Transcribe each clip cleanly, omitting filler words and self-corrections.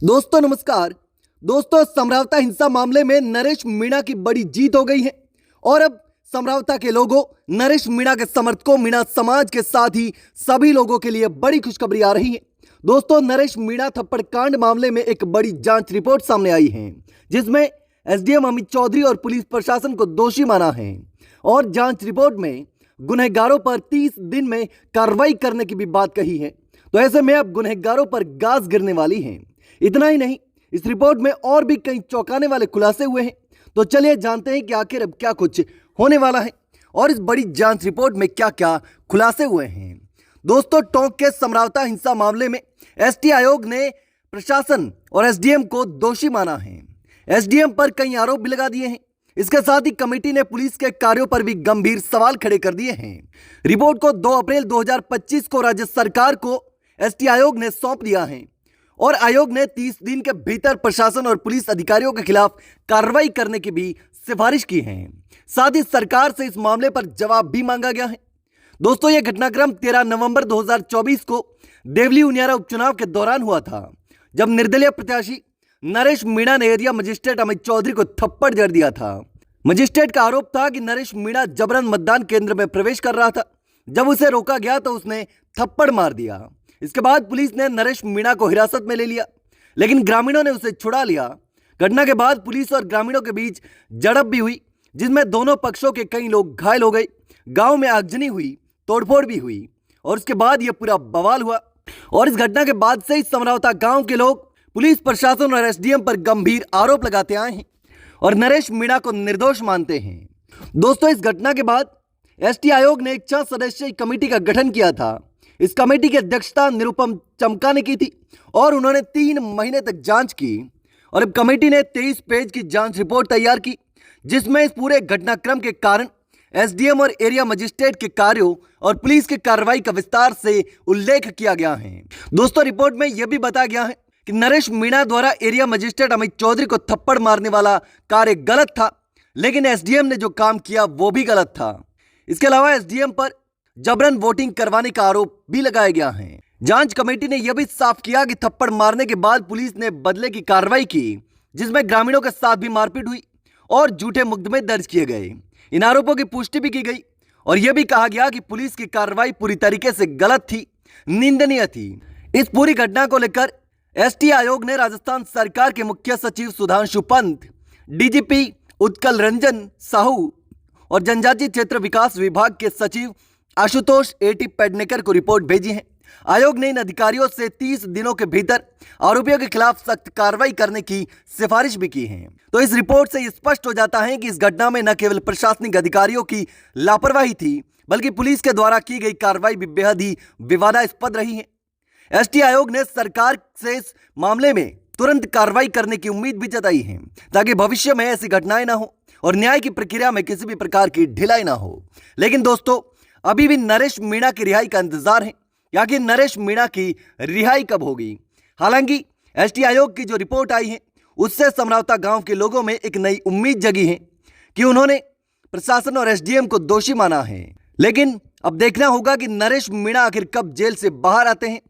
दोस्तों नमस्कार। दोस्तों समरावता हिंसा मामले में नरेश मीणा की बड़ी जीत हो गई है और अब समरावता के लोगों, नरेश मीणा के समर्थकों, मीणा समाज के साथ ही सभी लोगों के लिए बड़ी खुशखबरी आ रही है। दोस्तों नरेश मीणा थप्पड़ कांड मामले में एक बड़ी जांच रिपोर्ट सामने आई है जिसमें एसडीएम अमित चौधरी और पुलिस प्रशासन को दोषी माना है और जांच रिपोर्ट में गुनहगारों पर 30 दिन में कार्रवाई करने की भी बात कही है। तो ऐसे में अब गुनहगारों पर गाज गिरने वाली है। इतना ही नहीं, इस रिपोर्ट में और भी कई चौंकाने वाले खुलासे हुए हैं। तो चलिए जानते हैं कि आखिर अब क्या कुछ होने वाला है और इस बड़ी जांच रिपोर्ट में क्या क्या खुलासे हुए हैं। दोस्तों टोंक के समरावता हिंसा मामले में एसटी आयोग ने प्रशासन और एसडीएम को दोषी माना है। एसडीएम पर कई आरोप भी लगा दिए हैं। इसके साथ ही कमेटी ने पुलिस के कार्यों पर भी गंभीर सवाल खड़े कर दिए हैं। रिपोर्ट को 2 अप्रैल 2025 को राज्य सरकार को एसटी आयोग ने सौंप दिया है और आयोग ने 30 दिन के भीतर प्रशासन और पुलिस अधिकारियों के खिलाफ कार्रवाई करने की भी सिफारिश की है। साथ ही सरकार से इस मामले पर जवाब भी मांगा गया है। दोस्तों यह घटनाक्रम 13 नवंबर 2024 को देवली उनियारा उपचुनाव के दौरान हुआ था, जब निर्दलीय प्रत्याशी नरेश मीणा ने एरिया मजिस्ट्रेट अमित चौधरी को थप्पड़ जड़ दिया था। मजिस्ट्रेट का आरोप था कि नरेश मीणा जबरन मतदान केंद्र में प्रवेश कर रहा था। जब उसे रोका गया तो उसने थप्पड़ मार दिया। इसके बाद पुलिस ने नरेश मीणा को हिरासत में ले लिया, लेकिन ग्रामीणों ने उसे छुड़ा लिया। घटना के बाद पुलिस और ग्रामीणों के बीच झड़प भी हुई, जिसमें दोनों पक्षों के कई लोग घायल हो गए। गांव में आगजनी हुई, तोड़फोड़ भी हुई और उसके बाद यह पूरा बवाल हुआ। और इस घटना के बाद से ही समरावता गांव के लोग पुलिस प्रशासन और एसडीएम पर गंभीर आरोप लगाते आए हैं और नरेश मीणा को निर्दोष मानते हैं। दोस्तों इस घटना के बाद एसटी आयोग ने एक 6 सदस्यीय कमेटी का गठन किया था। इस कमेटी की अध्यक्षता निरुपम चमका ने की थी और उन्होंने 3 महीने तक जांच की और अब कमेटी ने 23 पेज की जांच रिपोर्ट तैयार की, जिसमें इस पूरे घटनाक्रम के कारण, एसडीएम और एरिया मजिस्ट्रेट के कार्यों और पुलिस की कार्रवाई का विस्तार से उल्लेख किया गया है। दोस्तों रिपोर्ट में यह भी बताया गया है कि नरेश मीणा द्वारा एरिया मजिस्ट्रेट अमित चौधरी को थप्पड़ मारने वाला कार्य गलत था, लेकिन एसडीएम ने जो काम किया वो भी गलत था। इसके अलावा एसडीएम पर जबरन वोटिंग करवाने का आरोप भी लगाया गया है। जांच कमेटी ने यह भी साफ किया कि थप्पड़ मारने के बाद पुलिस ने बदले की कार्रवाई की, जिसमें ग्रामीणों के साथ भी मारपीट हुई और झूठे मुकदमे दर्ज किए गए। इन आरोपों की पुष्टि भी की गई और यह भी कहा गया कि पुलिस की कार्रवाई पूरी तरीके से गलत थी, निंदनीय थी। इस पूरी घटना को लेकर एसटी आयोग ने राजस्थान सरकार के मुख्य सचिव सुधांशु पंत, डीजीपी उत्कल रंजन साहू और जनजातीय क्षेत्र विकास विभाग के सचिव आशुतोष एटी पेडनेकर को रिपोर्ट भेजी है। आयोग ने इन अधिकारियों से 30 दिनों के भीतर आरोपियों के खिलाफ सख्त कार्रवाई करने की सिफारिश भी की है। तो इस रिपोर्ट से स्पष्ट हो जाता है कि इस घटना में न केवल प्रशासनिक अधिकारियों की लापरवाही थी, बल्कि पुलिस के द्वारा की गई कार्रवाई भी बेहद ही विवादास्पद रही है। एसटी आयोग ने सरकार से इस मामले में तुरंत कार्रवाई करने की उम्मीद भी जताई है, ताकि भविष्य में ऐसी घटनाएं ना हो और न्याय की प्रक्रिया में किसी भी प्रकार की ढिलाई ना हो। लेकिन दोस्तों अभी भी नरेश मीणा की रिहाई का इंतजार है, या कि नरेश मीणा की रिहाई कब होगी। हालांकि एसटी आयोग की जो रिपोर्ट आई है उससे समरावता गांव के लोगों में एक नई उम्मीद जगी है कि उन्होंने प्रशासन और एसडीएम को दोषी माना है। लेकिन अब देखना होगा कि नरेश मीणा आखिर कब जेल से बाहर आते हैं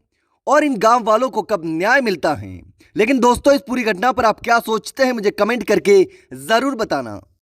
और इन गांव वालों को कब न्याय मिलता है। लेकिन दोस्तों इस पूरी घटना पर आप क्या सोचते हैं, मुझे कमेंट करके जरूर बताना।